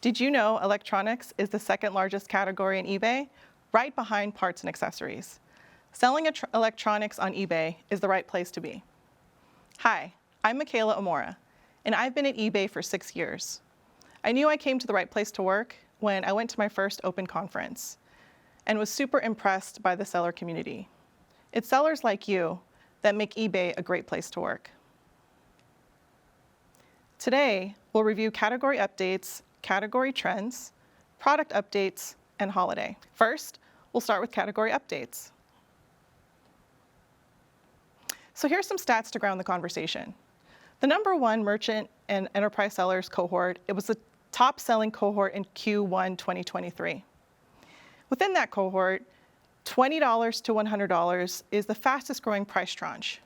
Did you know electronics is the second largest category in eBay, right behind parts and accessories? Selling electronics on eBay is the right place to be. Hi, I'm Michaela Amora, and I've been at eBay for 6 years. I knew I came to the right place to work when I went to my first open conference and was super impressed by the seller community. It's sellers like you that make eBay a great place to work. Today, we'll review category updates, category trends, product updates, and holiday. First, we'll start with category updates. So here's some stats to ground the conversation. The #1 merchant and enterprise sellers cohort, it was the top selling cohort in Q1 2023. Within that cohort, $20 to $100 is the fastest growing price tranche.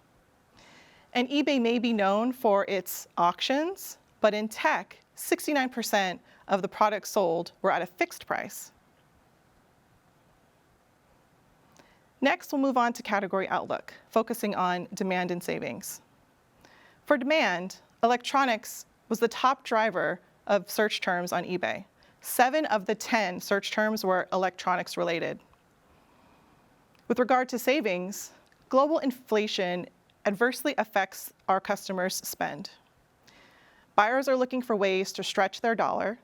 And eBay may be known for its auctions, but in tech, 69% of the products sold were at a fixed price. Next, we'll move on to category outlook, focusing on demand and savings. For demand, electronics was the top driver of search terms on eBay. 7 of the 10 search terms were electronics related. With regard to savings, global inflation adversely affects our customers' spend. Buyers are looking for ways to stretch their dollar,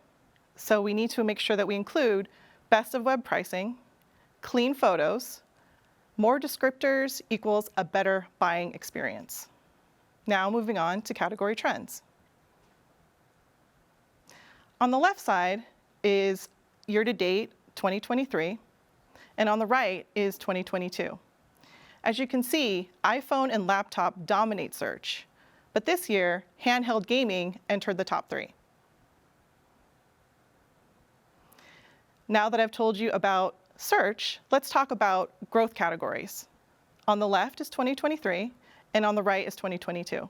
so we need to make sure that we include best of web pricing, clean photos, more descriptors equals a better buying experience. Now moving on to category trends. On the left side is year-to-date 2023, and on the right is 2022. As you can see, iPhone and laptop dominate search, but this year, handheld gaming entered the top 3. Now that I've told you about search, let's talk about growth categories. On the left is 2023, and on the right is 2022.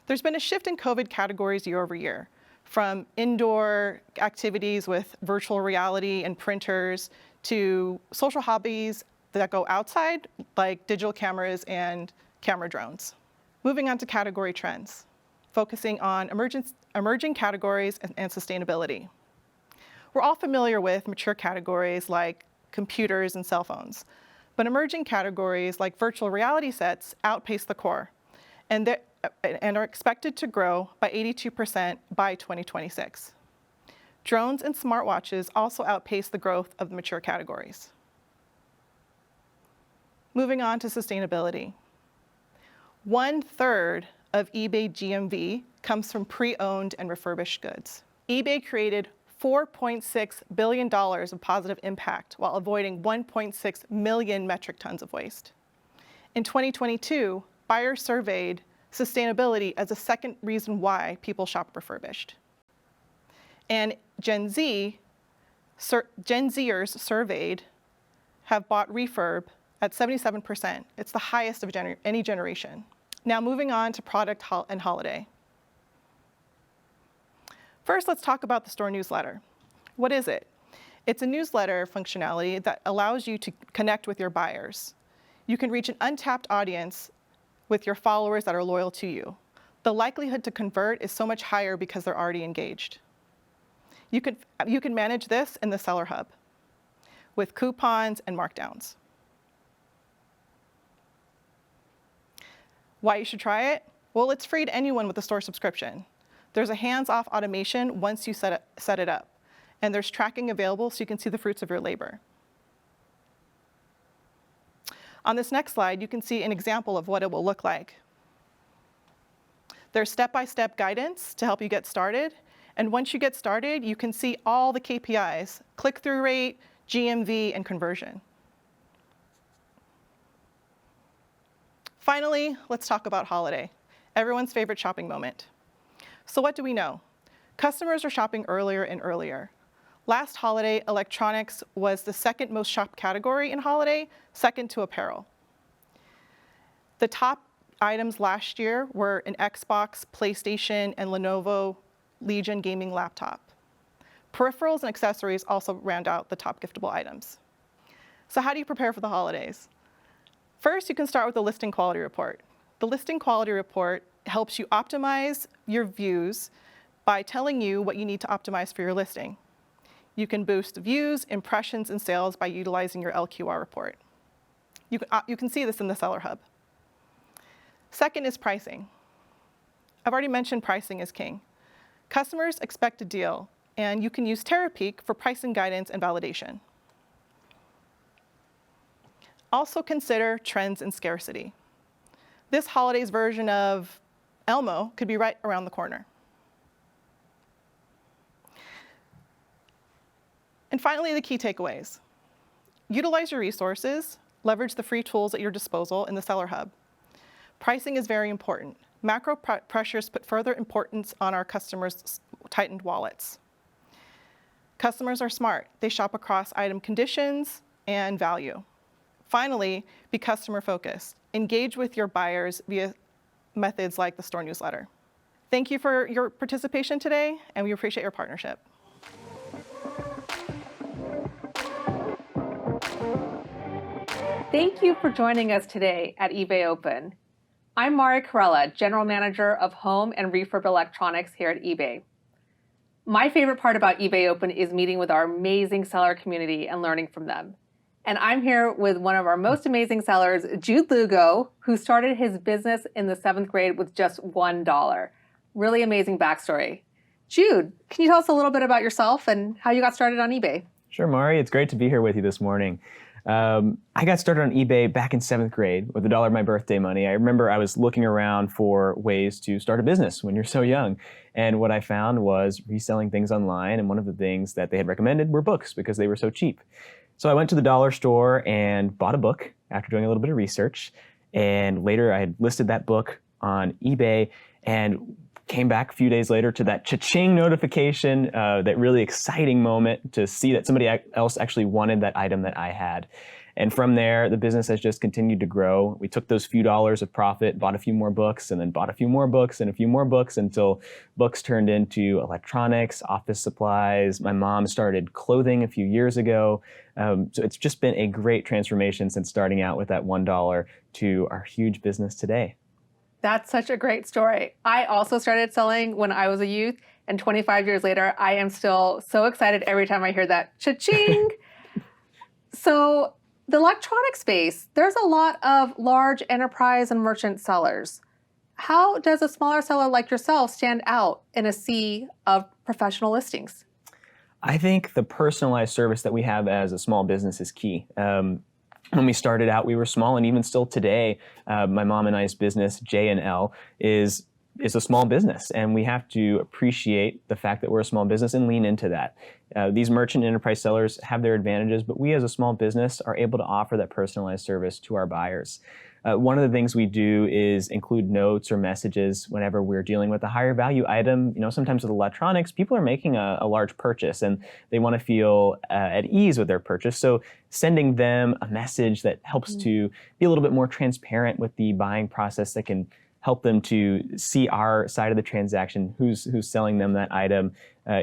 There's been a shift in COVID categories year over year, from indoor activities with virtual reality and printers to social hobbies that go outside, like digital cameras and camera drones. Moving on to category trends, focusing on emerging categories and sustainability. We're all familiar with mature categories like computers and cell phones, but emerging categories like virtual reality sets outpace the core and are expected to grow by 82% by 2026. Drones and smartwatches also outpace the growth of the mature categories. Moving on to sustainability. 1/3 of eBay GMV comes from pre-owned and refurbished goods. eBay created $4.6 billion of positive impact while avoiding 1.6 million metric tons of waste. In 2022, buyers surveyed sustainability as a second reason why people shop refurbished. And Gen Zers surveyed have bought refurb at 77%. It's the highest of any generation. Now moving on to product and holiday. First, let's talk about the store newsletter. What is it? It's a newsletter functionality that allows you to connect with your buyers. You can reach an untapped audience with your followers that are loyal to you. The likelihood to convert is so much higher because they're already engaged. You can manage this in the Seller Hub with coupons and markdowns. Why you should try it? Well, it's free to anyone with a store subscription. There's a hands-off automation once you set it up, and there's tracking available so you can see the fruits of your labor. On this next slide, you can see an example of what it will look like. There's step-by-step guidance to help you get started, and once you get started, you can see all the KPIs, click-through rate, GMV, and conversion. Finally, let's talk about holiday, everyone's favorite shopping moment. So what do we know? Customers are shopping earlier and earlier. Last holiday, electronics was the second most shopped category in holiday, second to apparel. The top items last year were an Xbox, PlayStation, and Lenovo Legion gaming laptop. Peripherals and accessories also round out the top giftable items. So how do you prepare for the holidays? First, you can start with the listing quality report. The listing quality report helps you optimize your views by telling you what you need to optimize for your listing. You can boost views, impressions, and sales by utilizing your LQR report. You can see this in the Seller Hub. Second is pricing. I've already mentioned pricing is king. Customers expect a deal, and you can use Terapeak for pricing guidance and validation. Also consider trends and scarcity. This holiday's version of Elmo could be right around the corner. And finally, the key takeaways. Utilize your resources, leverage the free tools at your disposal in the Seller Hub. Pricing is very important. Macro pressures put further importance on our customers' tightened wallets. Customers are smart. They shop across item conditions and value. Finally, be customer focused. Engage with your buyers via methods like the store newsletter. Thank you for your participation today, and we appreciate your partnership. Thank you for joining us today at eBay Open. I'm Mari Corella, General Manager of Home and Refurb Electronics here at eBay. My favorite part about eBay Open is meeting with our amazing seller community and learning from them. And I'm here with one of our most amazing sellers, Jude Lugo, who started his business in the 7th grade with just $1. Really amazing backstory. Jude, can you tell us a little bit about yourself and how you got started on eBay? Sure, Mari. It's great to be here with you this morning. I got started on eBay back in 7th grade with $1 of my birthday money. I remember I was looking around for ways to start a business when you're so young. And what I found was reselling things online. And one of the things that they had recommended were books because they were so cheap. So I went to the dollar store and bought a book after doing a little bit of research. And later I had listed that book on eBay and came back a few days later to that cha-ching notification, that really exciting moment to see that somebody else actually wanted that item that I had. And from there, the business has just continued to grow. We took those few dollars of profit, bought a few more books, and then bought a few more books and a few more books until books turned into electronics, office supplies. My mom started clothing a few years ago. So it's just been a great transformation since starting out with that $1 to our huge business today. That's such a great story. I also started selling when I was a youth, and 25 years later, I am still so excited every time I hear that cha-ching. So the electronic space, there's a lot of large enterprise and merchant sellers. How does a smaller seller like yourself stand out in a sea of professional listings? I think the personalized service that we have as a small business is key. When we started out, we were small, and even still today, my mom and I's business, J&L, is a small business, and we have to appreciate the fact that we're a small business and lean into that. These merchant enterprise sellers have their advantages, but we as a small business are able to offer that personalized service to our buyers. One of the things we do is include notes or messages whenever we're dealing with a higher value item. You know, sometimes with electronics, people are making a large purchase and they want to feel at ease with their purchase. So sending them a message that helps to be a little bit more transparent with the buying process, that can help them to see our side of the transaction, who's selling them that item,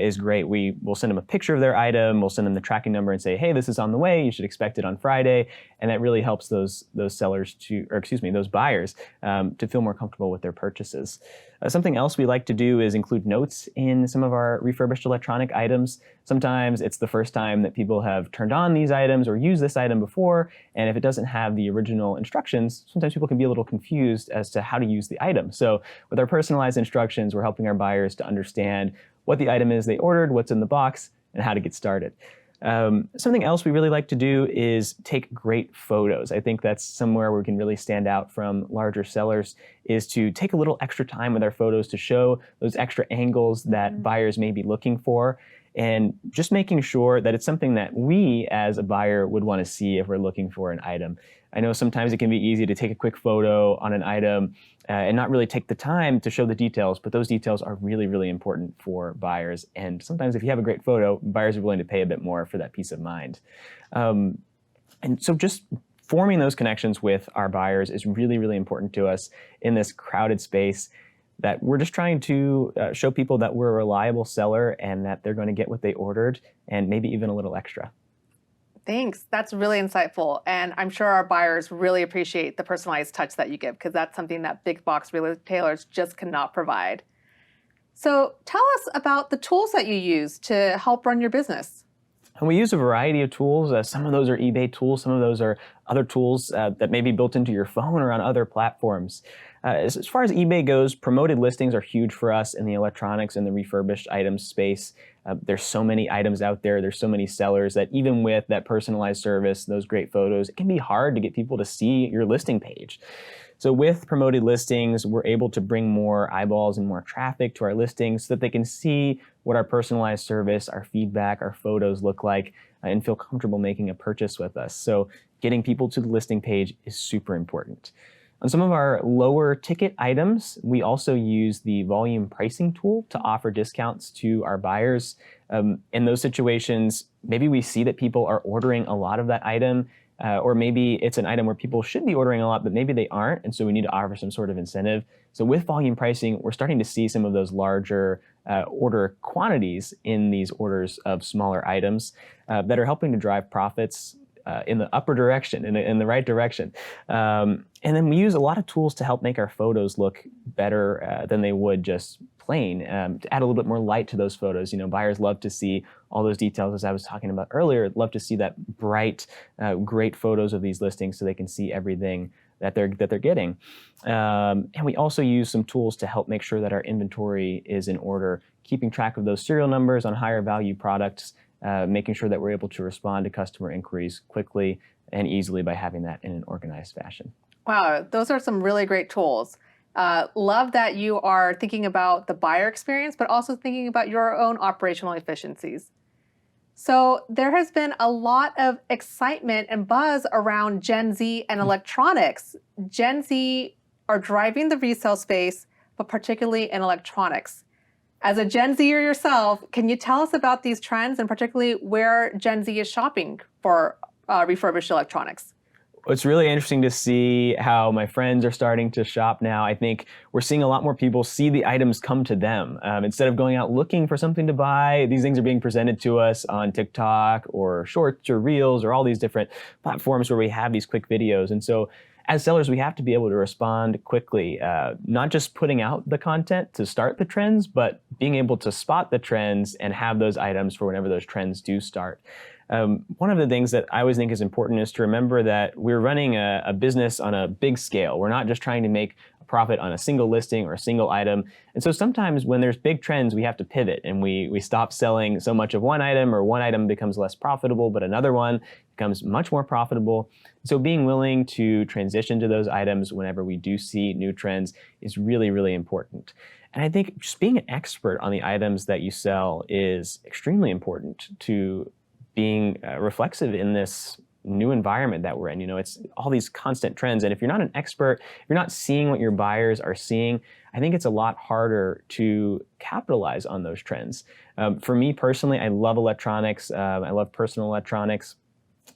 is great. We will send them a picture of their item, we'll send them the tracking number and say, hey, this is on the way, you should expect it on Friday. And that really helps those sellers those buyers to feel more comfortable with their purchases. Something else we like to do is include notes in some of our refurbished electronic items. Sometimes it's the first time that people have turned on these items or used this item before, and if it doesn't have the original instructions, sometimes people can be a little confused as to how to use the item. So with our personalized instructions, we're helping our buyers to understand what the item is they ordered, what's in the box, and how to get started. Something else we really like to do is take great photos. I think that's somewhere where we can really stand out from larger sellers, is to take a little extra time with our photos to show those extra angles that buyers may be looking for, and just making sure that it's something that we as a buyer would want to see if we're looking for an item. I know sometimes it can be easy to take a quick photo on an item and not really take the time to show the details, but those details are really, really important for buyers. And sometimes if you have a great photo, buyers are willing to pay a bit more for that peace of mind. And so just forming those connections with our buyers is really, really important to us in this crowded space, that we're just trying to show people that we're a reliable seller and that they're going to get what they ordered and maybe even a little extra. Thanks. That's really insightful. And I'm sure our buyers really appreciate the personalized touch that you give, because that's something that big box retailers just cannot provide. So tell us about the tools that you use to help run your business. And we use a variety of tools. Some of those are eBay tools. Some of those are other tools that may be built into your phone or on other platforms. As far as eBay goes, promoted listings are huge for us in the electronics and the refurbished items space. There's so many items out there. There's so many sellers that even with that personalized service, those great photos, it can be hard to get people to see your listing page. So with promoted listings, we're able to bring more eyeballs and more traffic to our listings so that they can see what our personalized service, our feedback, our photos look like, and feel comfortable making a purchase with us. So getting people to the listing page is super important. On some of our lower ticket items, we also use the volume pricing tool to offer discounts to our buyers. In those situations, maybe we see that people are ordering a lot of that item, or maybe it's an item where people should be ordering a lot, but maybe they aren't, and so we need to offer some sort of incentive. So with volume pricing, we're starting to see some of those larger order quantities in these orders of smaller items that are helping to drive profits in the upper direction, in the right direction. And then we use a lot of tools to help make our photos look better than they would just plain, to add a little bit more light to those photos. You know, buyers love to see all those details, as I was talking about earlier, love to see that bright, great photos of these listings so they can see everything that they're getting. And we also use some tools to help make sure that our inventory is in order, keeping track of those serial numbers on higher value products, making sure that we're able to respond to customer inquiries quickly and easily by having that in an organized fashion. Wow, those are some really great tools. Love that you are thinking about the buyer experience, but also thinking about your own operational efficiencies. So there has been a lot of excitement and buzz around Gen Z and electronics. Gen Z are driving the resale space, but particularly in electronics. As a Gen Zer yourself, can you tell us about these trends and particularly where Gen Z is shopping for refurbished electronics? It's really interesting to see how my friends are starting to shop now. I think we're seeing a lot more people see the items come to them. Instead of going out looking for something to buy, these things are being presented to us on TikTok or Shorts or Reels or all these different platforms where we have these quick videos. And so as sellers, we have to be able to respond quickly, not just putting out the content to start the trends, but being able to spot the trends and have those items for whenever those trends do start. One of the things that I always think is important is to remember that we're running a business on a big scale. We're not just trying to make a profit on a single listing or a single item. And so sometimes when there's big trends, we have to pivot and we stop selling so much of one item, or one item becomes less profitable, but another one becomes much more profitable. So being willing to transition to those items whenever we do see new trends is really, really important. And I think just being an expert on the items that you sell is extremely important to being reflexive in this new environment that we're in. You know, it's all these constant trends. And if you're not an expert, if you're not seeing what your buyers are seeing, I think it's a lot harder to capitalize on those trends. For me personally, I love electronics. I love personal electronics.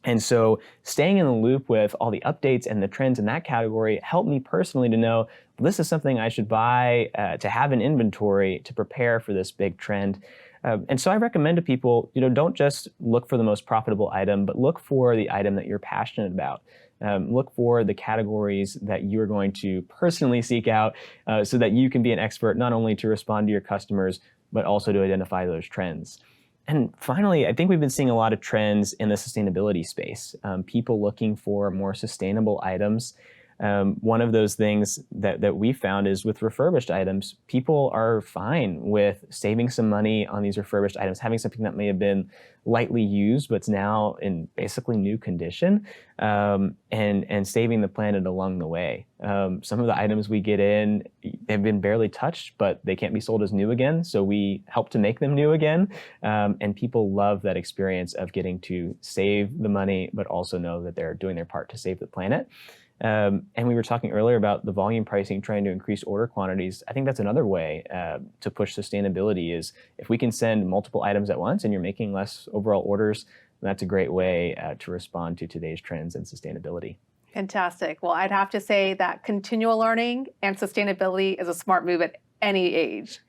And so staying in the loop with all the updates and the trends in that category helped me personally to know this is something I should buy to have in inventory to prepare for this big trend. And so I recommend to people, you know, don't just look for the most profitable item, but look for the item that you're passionate about. Look for the categories that you're going to personally seek out so that you can be an expert, not only to respond to your customers, but also to identify those trends. And finally, I think we've been seeing a lot of trends in the sustainability space. People looking for more sustainable items. One of those things that we found is with refurbished items, people are fine with saving some money on these refurbished items, having something that may have been lightly used, but it's now in basically new condition, and saving the planet along the way. Some of the items we get in, they've been barely touched, but they can't be sold as new again, so we help to make them new again. And people love that experience of getting to save the money, but also know that they're doing their part to save the planet. And we were talking earlier about the volume pricing, trying to increase order quantities. I think that's another way to push sustainability is if we can send multiple items at once and you're making less overall orders, that's a great way to respond to today's trends and sustainability. Fantastic. Well, I'd have to say that continual learning and sustainability is a smart move at any age.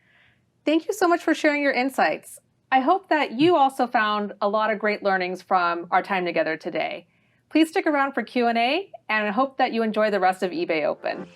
Thank you so much for sharing your insights. I hope that you also found a lot of great learnings from our time together today. Please stick around for Q&A, and I hope that you enjoy the rest of eBay Open.